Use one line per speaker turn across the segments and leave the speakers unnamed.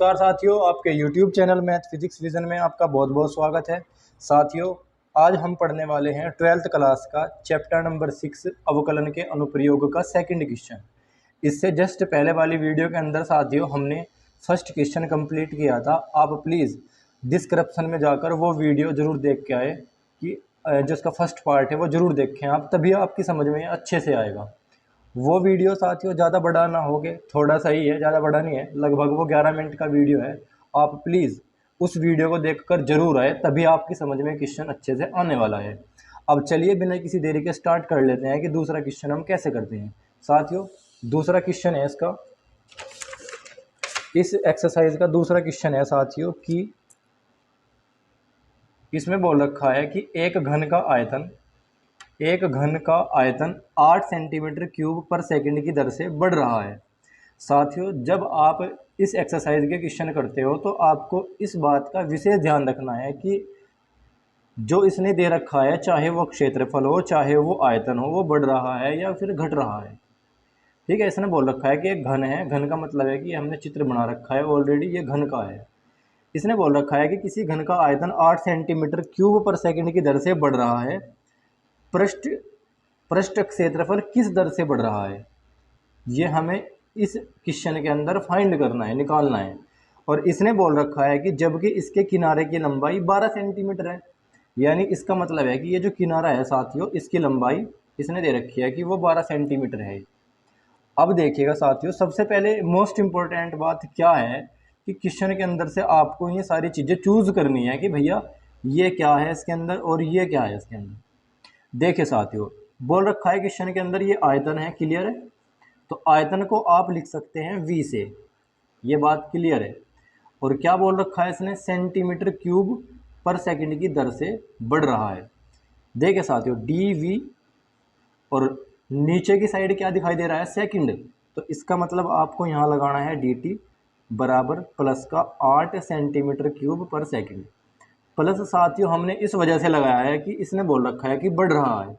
नमस्कार साथियों, आपके YouTube channel math physics vision में आपका बहुत बहुत स्वागत है। साथियों, आज हम पढ़ने वाले हैं 12th क्लास का चैप्टर नंबर 6 अवकलन के अनुप्रयोग का सेकंड क्वेश्चन। इससे जस्ट पहले वाली वीडियो के अंदर साथियों हमने फर्स्ट क्वेश्चन कंप्लीट किया था। आप प्लीज़ डिस्क्रिप्शन में जाकर वो वीडियो ज़रूर देख के आए कि जो इसका फर्स्ट पार्ट है वो ज़रूर देखें आप, तभी आपकी समझ में अच्छे से आएगा। वो वीडियो साथियों ज़्यादा बड़ा ना हो के थोड़ा सा ही है, ज़्यादा बड़ा नहीं है, लगभग वो 11 मिनट का वीडियो है। आप प्लीज़ उस वीडियो को देखकर ज़रूर आए, तभी आपकी समझ में क्वेश्चन अच्छे से आने वाला है। अब चलिए बिना किसी देरी के स्टार्ट कर लेते हैं कि दूसरा क्वेश्चन हम कैसे करते हैं। साथियों, दूसरा क्वेश्चन है इसका, इस एक्सरसाइज का दूसरा क्वेश्चन है साथियों कि इसमें बोल रखा है कि एक घन का आयतन 8 सेंटीमीटर क्यूब पर सेकंड की दर से बढ़ रहा है। साथियों, जब आप इस एक्सरसाइज के क्वेश्चन करते हो तो आपको इस बात का विशेष ध्यान रखना है कि जो इसने दे रखा है, चाहे वो क्षेत्रफल हो चाहे वो आयतन हो, वो बढ़ रहा है या फिर घट रहा है। ठीक है, इसने बोल रखा है कि एक घन है, घन का मतलब है कि हमने चित्र बना रखा है ऑलरेडी, ये घन का है। इसने बोल रखा है कि किसी घन का आयतन 8 सेंटीमीटर क्यूब पर सेकंड की दर से बढ़ रहा है। पृष्ठ क्षेत्रफल किस दर से बढ़ रहा है, ये हमें इस क्वेश्चन के अंदर फाइंड करना है, निकालना है। और इसने बोल रखा है कि जबकि इसके किनारे की लंबाई 12 सेंटीमीटर है, यानी इसका मतलब है कि ये जो किनारा है साथियों, इसकी लंबाई इसने दे रखी है कि वो 12 सेंटीमीटर है। अब देखिएगा साथियों, सबसे पहले मोस्ट इम्पोर्टेंट बात क्या है कि क्वेश्चन के अंदर से आपको ये सारी चीज़ें चूज़ करनी है कि भैया ये क्या है इसके अंदर और ये क्या है इसके अंदर। देखिए साथियों, बोल रखा है क्वेश्चन के अंदर ये आयतन है, क्लियर है। तो आयतन को आप लिख सकते हैं v से, ये बात क्लियर है। और क्या बोल रखा है इसने, सेंटीमीटर क्यूब पर सेकंड की दर से बढ़ रहा है। देखिए साथियों, dv और नीचे की साइड क्या दिखाई दे रहा है, सेकंड। तो इसका मतलब आपको यहाँ लगाना है dt बराबर प्लस का 8 सेंटीमीटर क्यूब पर सेकंड। प्लस साथियों हमने इस वजह से लगाया है कि इसने बोल रखा है कि बढ़ रहा है,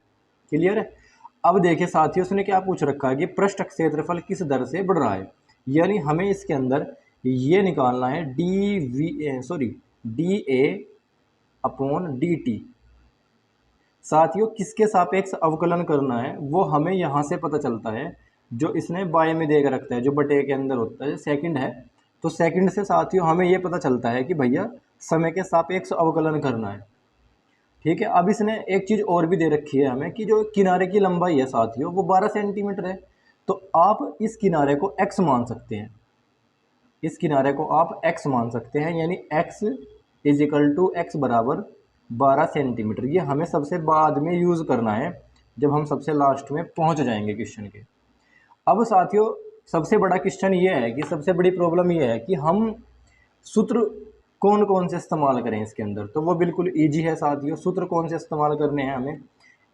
क्लियर है। अब देखिए साथियों, उसने क्या पूछ रखा है कि पृष्ठ क्षेत्रफल किस दर से बढ़ रहा है, यानी हमें इसके अंदर ये निकालना है D a upon D T. साथियों, किसके सापेक्ष अवकलन करना है वो हमें यहाँ से पता चलता है, जो इसने बाय में देकर रखता है, जो बटे के अंदर होता है, सेकंड है। तो सेकंड से साथियों हमें ये पता चलता है कि भैया समय के सापेक्ष अवकलन करना है। ठीक है, अब इसने एक चीज़ और भी दे रखी है हमें कि जो किनारे की लंबाई है साथियों वो 12 सेंटीमीटर है। तो आप इस किनारे को x मान सकते हैं, इस किनारे को आप x मान सकते हैं, यानी x is equal to X बराबर 12 सेंटीमीटर। ये हमें सबसे बाद में यूज़ करना है, जब हम सबसे लास्ट में पहुंच जाएंगे क्वेश्चन के। अब साथियों, सबसे बड़ा क्वेश्चन ये है कि सबसे बड़ी प्रॉब्लम ये है कि हम सूत्र कौन कौन से इस्तेमाल करें इसके अंदर। तो वो बिल्कुल इजी है साथियों। सूत्र कौन से इस्तेमाल करने हैं हमें,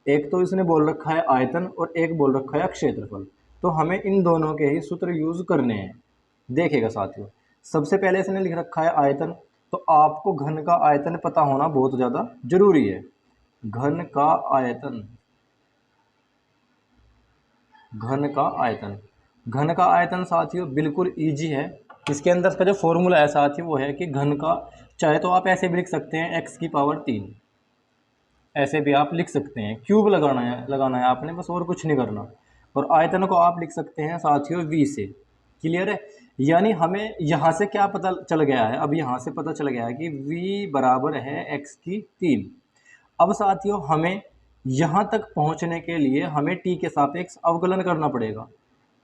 एक तो इसने बोल रखा है आयतन और एक बोल रखा है क्षेत्रफल। तो हमें इन दोनों के ही सूत्र यूज़ करने हैं। देखिएगा साथियों, सबसे पहले इसने लिख रखा है आयतन। तो आपको घन का आयतन पता होना बहुत ज़्यादा जरूरी है। घन का आयतन, घन का आयतन, घन का आयतन साथियों बिल्कुल इजी है। इसके अंदर का जो फॉर्मूला है साथियों वो है कि घन का, चाहे तो आप ऐसे भी लिख सकते हैं x की पावर 3, ऐसे भी आप लिख सकते हैं। क्यूब लगाना है आपने, बस और कुछ नहीं करना। और आयतन को आप लिख सकते हैं साथियों v से, क्लियर है। यानी हमें यहाँ से क्या पता चल गया है, अब यहाँ से पता चल गया है कि v बराबर है x की 3। अब साथियों हमें यहाँ तक पहुँचने के लिए हमें t के सापेक्ष अवकलन करना पड़ेगा।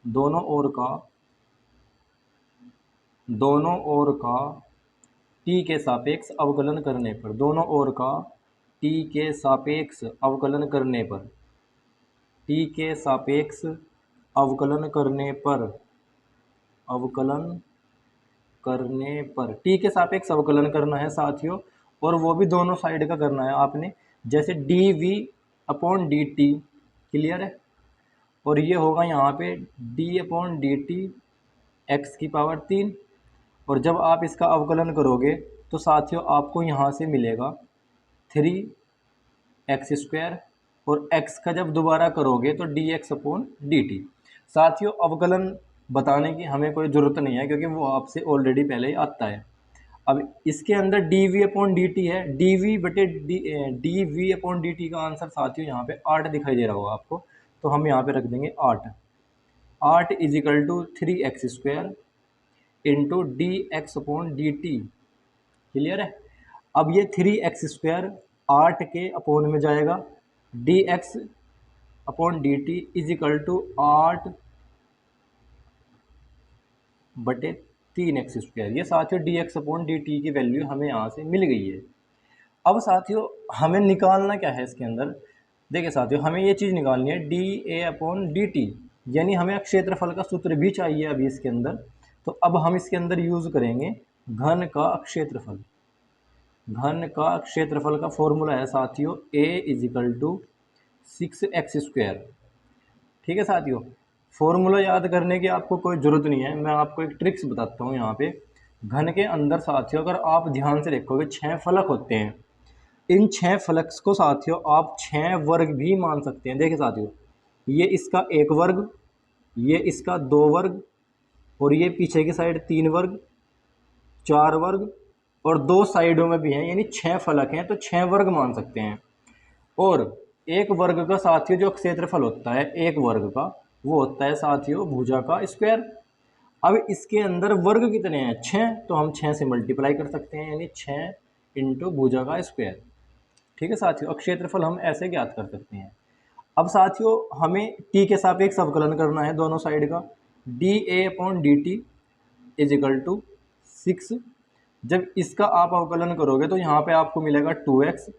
दोनों ओर का t के सापेक्ष अवकलन करने पर, दोनों ओर का t के सापेक्ष अवकलन करने पर, t के सापेक्ष अवकलन करने पर, t के सापेक्ष अवकलन करना है साथियों। और वो भी दोनों साइड का करना है आपने, जैसे dv अपॉन dt, क्लियर है। और ये होगा यहाँ पे d अपॉन dt x की पावर 3। और जब आप इसका अवकलन करोगे तो साथियों आपको यहाँ से मिलेगा 3x²। और x का जब दोबारा करोगे तो dx अपॉन dt। साथियों अवकलन बताने की हमें कोई ज़रूरत नहीं है, क्योंकि वो आपसे ऑलरेडी पहले ही आता है। अब इसके अंदर d v upon D t है, डी वी बटे d v upon D t का आंसर साथियों यहाँ पे 8 दिखाई दे रहा होगा आपको, तो हम यहाँ पे रख देंगे 8। 8 is equal to 3x² into d x upon D t. Clear है। अब ये 3x² 8 के अपोन में जाएगा, d x upon D t is equal to 8 बटे 3x²। ये साथियों d x upon D t की वैल्यू हमें यहाँ से मिल गई है। अब साथियों हमें निकालना क्या है इसके अंदर, देखिए साथियों हमें ये चीज़ निकालनी है D a upon D T, यानी हमें क्षेत्रफल का सूत्र भी चाहिए अभी इसके अंदर। तो अब हम इसके अंदर यूज़ करेंगे घन का क्षेत्रफल। घन का क्षेत्रफल का फॉर्मूला है साथियों a is equal to 6x²। ठीक है साथियों, फॉर्मूला याद करने की आपको कोई ज़रूरत नहीं है, मैं आपको एक ट्रिक्स बताता हूँ यहाँ पे। घन के अंदर साथियों अगर आप ध्यान से देखोगे 6 फलक होते हैं। इन 6 फलक्स को साथियों आप 6 वर्ग भी मान सकते हैं। देखिए साथियों, ये इसका 1 वर्ग, ये इसका 2 वर्ग, और ये पीछे की साइड 3 वर्ग, 4 वर्ग, और 2 साइडों में भी हैं, यानी 6 फलक हैं, तो 6 वर्ग मान सकते हैं। और एक वर्ग का साथियों जो क्षेत्रफल होता है एक वर्ग का, वो होता है साथियों भुजा का स्क्वायर। अब इसके अंदर वर्ग कितने हैं 6, तो हम 6 से मल्टीप्लाई कर सकते हैं, यानी 6 इंटू भुजा का स्क्वायर। ठीक है साथियों, क्षेत्रफल हम ऐसे ज्ञात कर सकते हैं। अब साथियों हमें टी के सापेक्ष अवकलन करना है दोनों साइड का। D a upon D t is equal to 6। जब इसका आप अवकलन करोगे तो यहाँ पे आपको मिलेगा 2x,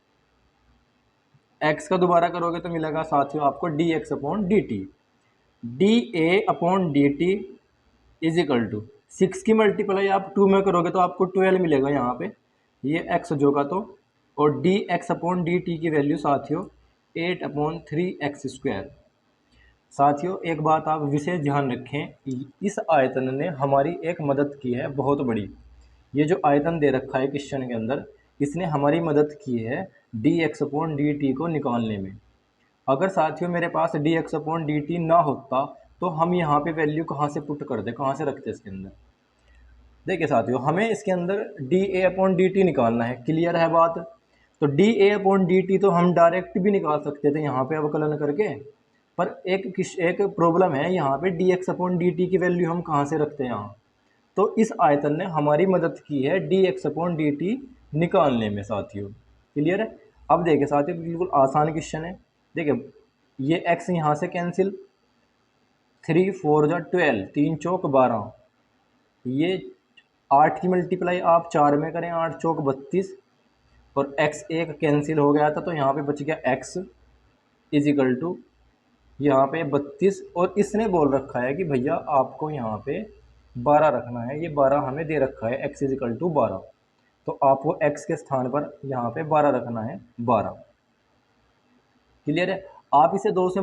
x का दोबारा करोगे तो मिलेगा साथियों आपको d x upon D t. D a upon D t is equal to 6 की मल्टीप्लाई आप 2 में करोगे तो आपको 12 मिलेगा यहाँ पे, ये x जोगा तो, और D x upon D t की वैल्यू साथियों 8/3x²। साथियों एक बात आप विशेष ध्यान रखें, इस आयतन ने हमारी एक मदद की है बहुत बड़ी। ये जो आयतन दे रखा है क्वेश्चन के अंदर, इसने हमारी मदद की है D x upon D T को निकालने में। अगर साथियों मेरे पास D x upon D T ना होता तो हम यहाँ पे वैल्यू कहाँ से पुट कर दे, कहाँ से रखते इसके अंदर। देखिए साथियों हमें इसके अंदर D a upon D T निकालना है, क्लियर है बात। तो D a upon D T तो हम डायरेक्ट भी निकाल सकते थे यहाँ पे अवकलन करके, पर एक प्रॉब्लम है यहाँ पे, D x upon D t की वैल्यू हम कहाँ से रखते हैं यहाँ। तो इस आयतन ने हमारी मदद की है D x upon D T निकालने में साथियों, क्लियर है। अब देखिए साथियों बिल्कुल आसान क्वेश्चन है। देखिए ये x यहाँ से कैंसिल, 3 4 जा 12, 3 चौक 12, ये 8 की मल्टीप्लाई आप 4 में करें, 8 चौक 32, और x एक कैंसिल हो गया था तो यहाँ पे बच गया x इज इक्वल टू यहाँ पे 32, और इसने बोल रखा है कि भैया आपको यहाँ पे 12 रखना है। ये 12 हमें दे रखा है, x इज इक्वल टू 12, तो आपको x के स्थान पर यहाँ पे 12 रखना है, 12। क्लियर है। आप इसे 2 से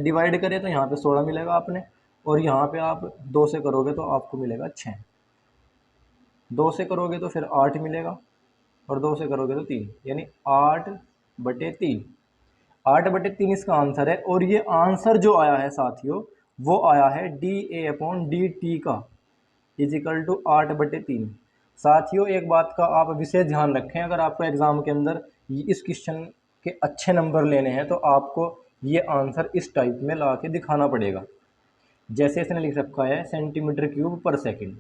डिवाइड करें तो यहाँ पे 16 मिलेगा आपने, और यहाँ पे आप 2 से करोगे तो आपको मिलेगा 6, 2 से करोगे तो फिर 8 मिलेगा, और 2 से करोगे तो 3, यानी 8/3। 8/3 इसका आंसर है। और ये आंसर जो आया है साथियों वो आया है D a upon D t का इज इक्वल टू 8/3। साथियों एक बात का आप विशेष ध्यान रखें, अगर आपको एग्ज़ाम के अंदर इस क्वेश्चन के अच्छे नंबर लेने हैं तो आपको ये आंसर इस टाइप में ला के दिखाना पड़ेगा, जैसे इसने लिख रखा है सेंटीमीटर क्यूब पर सेकंड।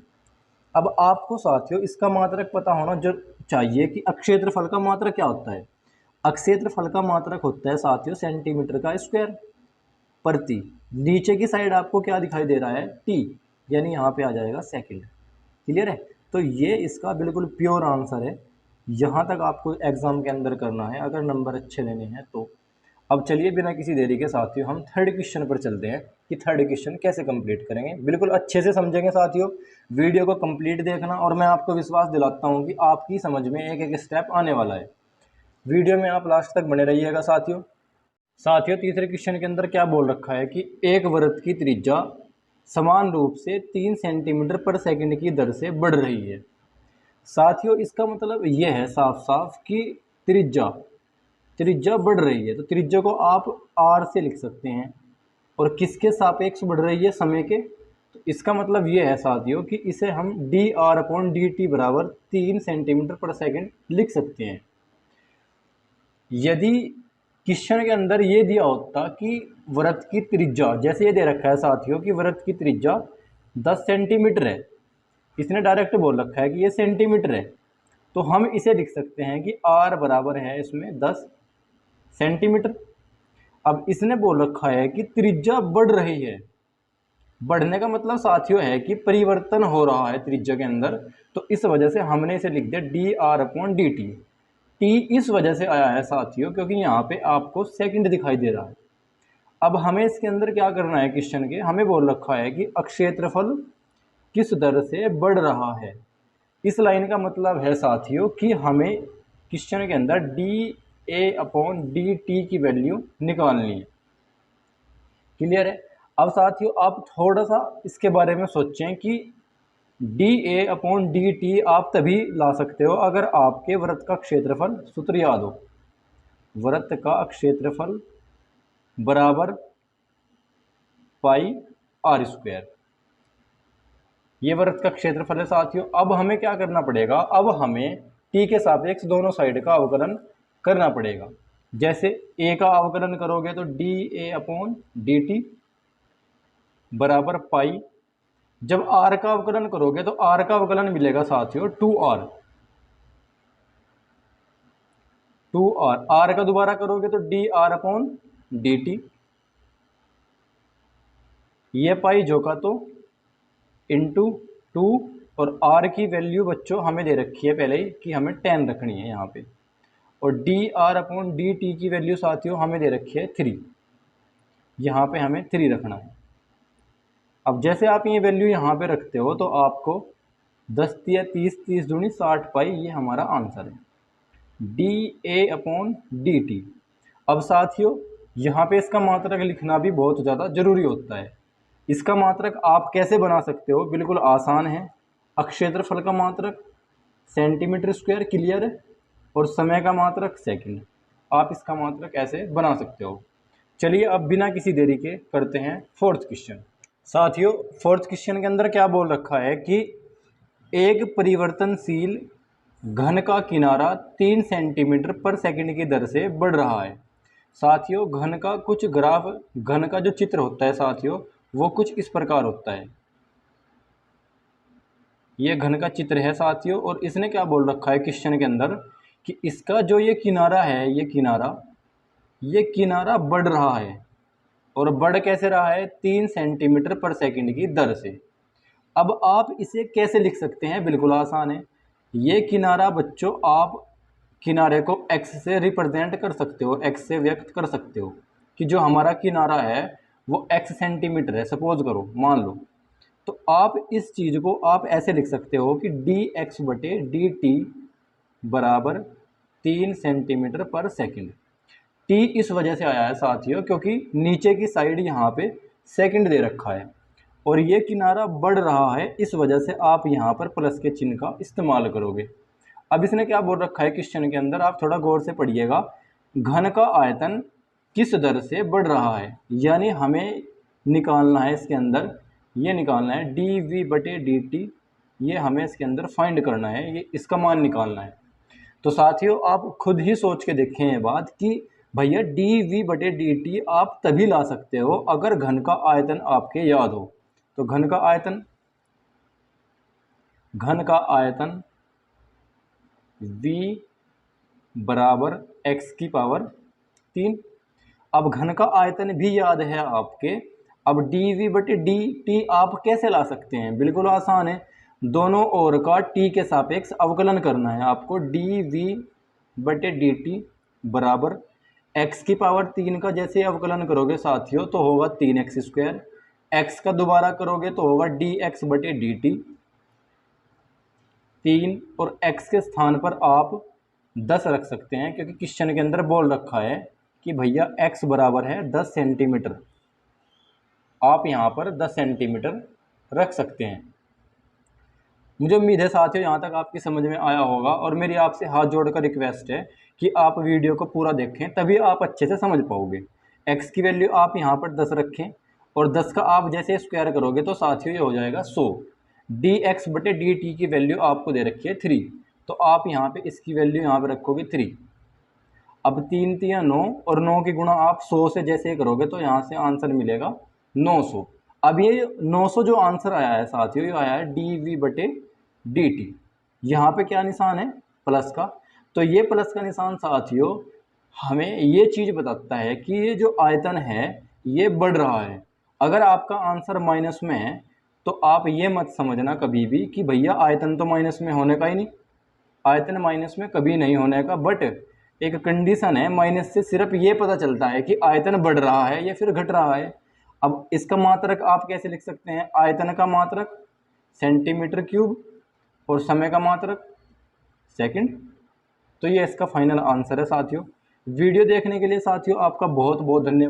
अब आपको साथियों इसका मात्रक पता होना जो चाहिए कि अक्षेत्रफल का मात्रक क्या होता है। अक्षेत्रफल का मात्रक होता है साथियों सेंटीमीटर का स्क्वायर प्रति, नीचे की साइड आपको क्या दिखाई दे रहा है टी, यानी यहाँ पे आ जाएगा सेकंड। क्लियर है। तो ये इसका बिल्कुल प्योर आंसर है। यहाँ तक आपको एग्ज़ाम के अंदर करना है अगर नंबर अच्छे लेने हैं तो। अब चलिए बिना किसी देरी के साथियों हम थर्ड क्वेश्चन पर चलते हैं कि थर्ड क्वेश्चन कैसे कंप्लीट करेंगे। बिल्कुल अच्छे से समझेंगे साथियों, वीडियो को कंप्लीट देखना, और मैं आपको विश्वास दिलाता हूँ कि आपकी समझ में एक एक स्टेप आने वाला है। वीडियो में आप लास्ट तक बने रहिएगा साथियों। तीसरे क्वेश्चन के अंदर क्या बोल रखा है कि एक वृत्त की त्रिज्या समान रूप से 3 सेंटीमीटर पर सेकंड की दर से बढ़ रही है। साथियों इसका मतलब ये है साफ साफ कि त्रिज्या बढ़ रही है, तो त्रिज्या को आप r से लिख सकते हैं। और किसके सापेक्ष बढ़ रही है, समय के, तो इसका मतलब ये है साथियों कि इसे हम dr/dt बराबर 3 सेंटीमीटर पर सेकंड लिख सकते हैं। यदि क्वेश्चन के अंदर ये दिया होता कि वृत्त की त्रिज्या, जैसे ये दे रखा है साथियों कि वृत्त की त्रिज्या 10 सेंटीमीटर है, इसने डायरेक्ट बोल रखा है कि ये सेंटीमीटर है, तो हम इसे लिख सकते हैं कि r बराबर है इसमें 10 सेंटीमीटर। अब इसने बोल रखा है कि त्रिज्या बढ़ रही है, बढ़ने का मतलब साथियों है कि परिवर्तन हो रहा है त्रिज्या के अंदर, तो इस वजह से हमने इसे लिख दिया dr/dt। टी इस वजह से आया है साथियों क्योंकि यहाँ पे आपको सेकंड दिखाई दे रहा है। अब हमें इसके अंदर क्या करना है, क्वेश्चन के हमें बोल रखा है कि अक्षेत्रफल किस दर से बढ़ रहा है। इस लाइन का मतलब है साथियों कि हमें क्वेश्चन के अंदर dA/dt की वैल्यू निकालनी है। क्लियर है। अब साथियों आप थोड़ा सा इसके बारे में सोचें कि dA/dt आप तभी ला सकते हो अगर आपके वृत्त का क्षेत्रफल सूत्र याद हो। वृत्त का क्षेत्रफल बराबर पाई r स्क्वायर, ये वृत्त का क्षेत्रफल है साथियों। अब हमें क्या करना पड़ेगा, अब हमें t के सापेक्ष दोनों साइड का अवकलन करना पड़ेगा। जैसे a का अवकलन करोगे तो dA/dt बराबर पाई, जब r का अवकलन करोगे तो r का अवकलन मिलेगा साथियों 2r। r का दोबारा करोगे तो dr/dt, ये पाई जो का तो इंटू 2, और r की वैल्यू बच्चों हमें दे रखी है पहले ही कि हमें 10 रखनी है यहाँ पे, और dr/dt की वैल्यू साथियों हमें दे रखी है 3, यहाँ पे हमें 3 रखना है। अब जैसे आप ये वैल्यू यहाँ पे रखते हो तो आपको 10 या 30 30 दूनी 60 पाई, ये हमारा आंसर है dA/dt। अब साथियों यहाँ पे इसका मात्रक लिखना भी बहुत ज़्यादा ज़रूरी होता है। इसका मात्रक आप कैसे बना सकते हो, बिल्कुल आसान है। अक्षेत्रफल का मात्रक सेंटीमीटर स्क्वायर, क्लियर है, और समय का मात्रक सेकंड। आप इसका मात्रक ऐसे बना सकते हो। चलिए अब बिना किसी देरी के करते हैं फोर्थ क्वेश्चन। साथियों फोर्थ क्वेश्चन के अंदर क्या बोल रखा है कि एक परिवर्तनशील घन का किनारा 3 सेंटीमीटर पर सेकंड की दर से बढ़ रहा है। साथियों घन का कुछ ग्राफ, घन का जो चित्र होता है साथियों वो कुछ इस प्रकार होता है। ये घन का चित्र है साथियों, और इसने क्या बोल रखा है क्वेश्चन के अंदर कि इसका जो ये किनारा है, ये किनारा बढ़ रहा है, और बढ़ कैसे रहा है, 3 सेंटीमीटर पर सेकंड की दर से। अब आप इसे कैसे लिख सकते हैं, बिल्कुल आसान है। ये किनारा बच्चों आप किनारे को x से रिप्रेजेंट कर सकते हो, x से व्यक्त कर सकते हो कि जो हमारा किनारा है वो x सेंटीमीटर है, सपोज करो, मान लो। तो आप इस चीज़ को आप ऐसे लिख सकते हो कि dx/dt बराबर 3 सेंटीमीटर पर सेकंड। t इस वजह से आया है साथियों क्योंकि नीचे की साइड यहाँ पे सेकंड दे रखा है, और ये किनारा बढ़ रहा है, इस वजह से आप यहाँ पर प्लस के चिन्ह का इस्तेमाल करोगे। अब इसने क्या बोल रखा है क्वेश्चन के अंदर, आप थोड़ा गौर से पढ़िएगा। घन का आयतन किस दर से बढ़ रहा है, यानी हमें निकालना है इसके अंदर, ये निकालना है dV/dt, ये हमें इसके अंदर फाइंड करना है, ये इसका मान निकालना है। तो साथियों आप खुद ही सोच के देखें ये बात कि भैया dV/dt आप तभी ला सकते हो अगर घन का आयतन आपके याद हो। तो घन का आयतन v बराबर x की पावर 3। अब घन का आयतन भी याद है आपके। अब dV/dt आप कैसे ला सकते हैं, बिल्कुल आसान है। दोनों ओर का t के सापेक्ष अवकलन करना है आपको। dV/dt बराबर x की पावर 3 का जैसे अवकलन करोगे साथियों तो होगा 3x स्क्वायर, x का दोबारा करोगे तो होगा dx/dt 3, और x के स्थान पर आप 10 रख सकते हैं क्योंकि क्वेश्चन के अंदर बोल रखा है कि भैया x बराबर है 10 सेंटीमीटर। आप यहाँ पर 10 सेंटीमीटर रख सकते हैं। मुझे उम्मीद है साथियों यहाँ तक आपकी समझ में आया होगा, और मेरी आपसे हाथ जोड़कर रिक्वेस्ट है कि आप वीडियो को पूरा देखें, तभी आप अच्छे से समझ पाओगे। x की वैल्यू आप यहाँ पर 10 रखें, और 10 का आप जैसे स्क्वायर करोगे तो साथियों ये हो जाएगा 100। dx बटे dt की वैल्यू आपको दे रखी है 3, तो आप यहाँ पे इसकी वैल्यू यहाँ पे रखोगे 3। अब 3 3 9 और 9 की गुणा आप 100 से जैसे करोगे तो यहाँ से आंसर मिलेगा 900। अब ये 900 जो आंसर आया है साथियों, ये आया है dv बटे dt। यहाँ पे क्या निशान है? प्लस का। तो ये प्लस का निशान साथियों हमें ये चीज़ बताता है कि ये जो आयतन है ये बढ़ रहा है। अगर आपका आंसर माइनस में है तो आप ये मत समझना कभी भी कि भैया आयतन तो माइनस में होने का ही नहीं, आयतन माइनस में कभी नहीं होने का। बट एक कंडीशन है, माइनस से सिर्फ ये पता चलता है कि आयतन बढ़ रहा है या फिर घट रहा है। अब इसका मात्रक आप कैसे लिख सकते हैं? आयतन का मात्रक सेंटीमीटर क्यूब और समय का मात्रक सेकंड। तो ये इसका फाइनल आंसर है साथियों। वीडियो देखने के लिए साथियों आपका बहुत बहुत धन्यवाद।